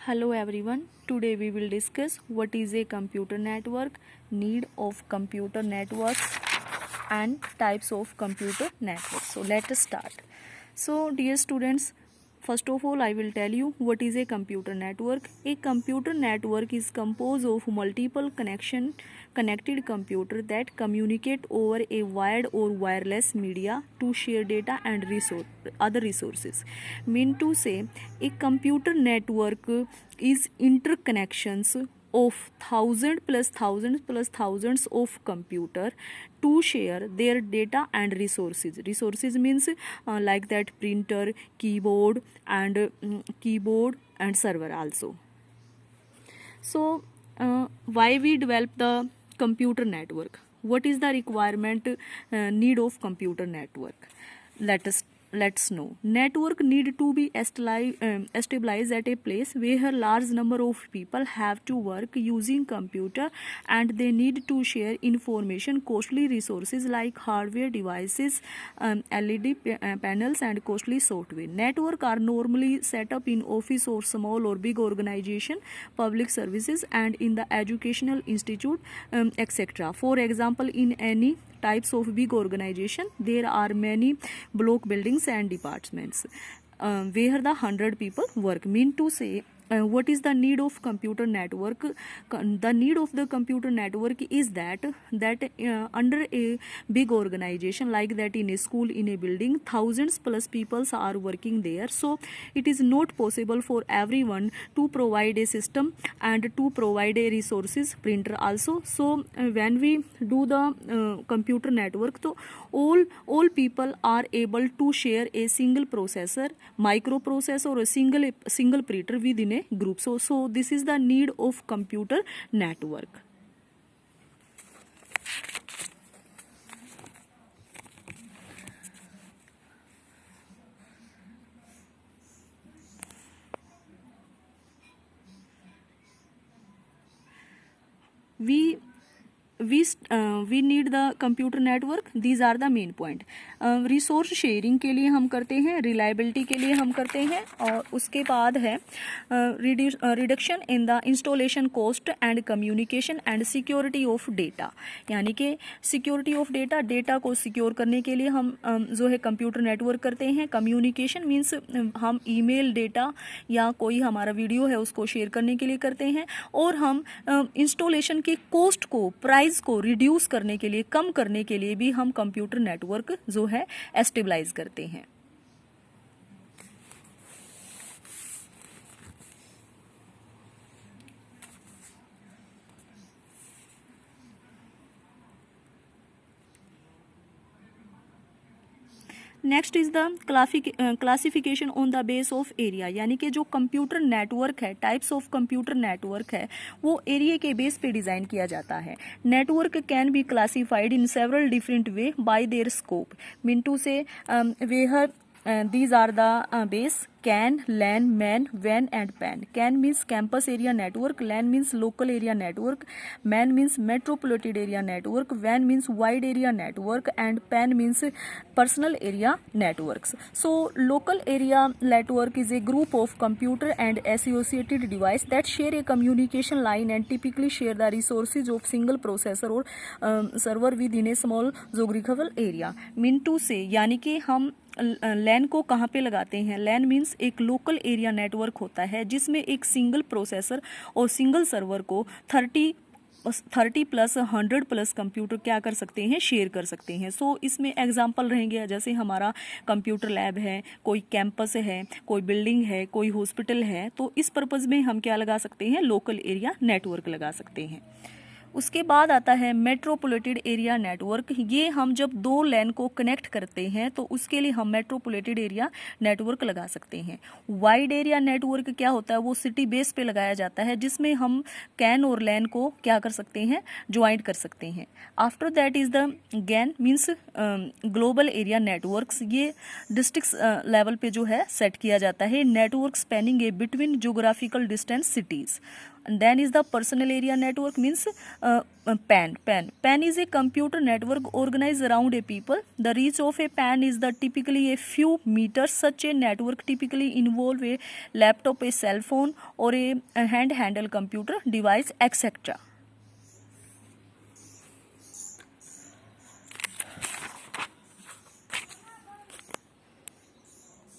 Hello everyone. Today we will discuss what is a computer network, need of computer networks and types of computer networks. So let us start. So dear students, first of all I will tell you what is a computer network. A computer network is composed of multiple connected computer that communicate over a wired or wireless media to share data and other resources. Mean to say, a computer network is interconnections of thousands of computer to share their data and resources. Resources means like that printer, keyboard and server also. So why we develop the computer network? What is the requirement need of computer network? Let's know. Network need to be stabilized at a place where a large number of people have to work using computer, and they need to share information. Costly resources like hardware devices, LED panels and costly software. Network are normally set up in office or small or big organization, public services and in the educational institute, etc. For example, in any types of big organization there are many block buildings and departments where the 100 people work. Mean to say, what is the need of computer network? The need of the computer network is that under a big organization like that, in a school, in a building, thousands plus people are working there, so it is not possible for everyone to provide a system and to provide a resources, printer also. So when we do the computer network, so all people are able to share a single processor, microprocessor or a single printer within a group. So this is the need of computer network. We need the computer network. These are the main point. Resource sharing के लिए हम करते हैं, reliability के लिए हम करते हैं, और उसके बाद है reduction in the installation cost and communication and security of data. यानी कि सिक्योरिटी ऑफ डेटा को सिक्योर करने के लिए हम जो है कंप्यूटर नेटवर्क करते हैं. कम्युनिकेशन मीन्स हम ईमेल डेटा या कोई हमारा वीडियो है उसको शेयर करने के लिए करते हैं, और हम इंस्टॉलेशन की कॉस्ट को, प्राइस को रिड्यूस करने के लिए, कम करने के लिए भी हम कंप्यूटर नेटवर्क जो है स्टेबलाइज करते हैं. Next is the classification on the base of area. यानी कि जो कंप्यूटर नेटवर्क है, टाइप्स ऑफ कंप्यूटर नेटवर्क है, वो एरिया के बेस पे डिजाइन किया जाता है. Network can be classified in several different way by their scope. Mean to say where these are the base: CAN, LAN, MAN, WAN and PAN. CAN means campus area network, LAN means local area network, MAN means metropolitan area network, WAN means wide area network and PAN means personal area networks. So local area network is a group of computer and associated device that share a communication line and typically share the resources of single processor or server within a small geographical area. Mean to say, यानी कि हम लैन को कहाँ पे लगाते हैं. लैन means एक local area network होता है जिसमें एक सिंगल प्रोसेसर और सिंगल सर्वर को 30 प्लस 100 प्लस कंप्यूटर क्या कर सकते हैं, शेयर कर सकते हैं. सो इसमें एग्जांपल रहेंगे, जैसे हमारा कंप्यूटर लैब है, कोई कैंपस है, कोई बिल्डिंग है, कोई हॉस्पिटल है, तो इस पर्पज़ में हम क्या लगा सकते हैं, लोकल एरिया नेटवर्क लगा सकते हैं. उसके बाद आता है मेट्रोपोलिटेड एरिया नेटवर्क. ये हम जब दो लैन को कनेक्ट करते हैं तो उसके लिए हम मेट्रोपोलिटेड एरिया नेटवर्क लगा सकते हैं. वाइड एरिया नेटवर्क क्या होता है, वो सिटी बेस पे लगाया जाता है, जिसमें हम कैन और लैन को क्या कर सकते हैं, ज्वाइंट कर सकते हैं. After that is the GAN means global area networks. ये डिस्ट्रिक्ट लेवल पे जो है सेट किया जाता है. Network spanning a between geographical distance cities. then is the personal area network, means PAN is a computer network organized around a people. The reach of a PAN is the typically a few meters. Such a network typically involve a laptop, a cell phone, or a handheld computer device, etc.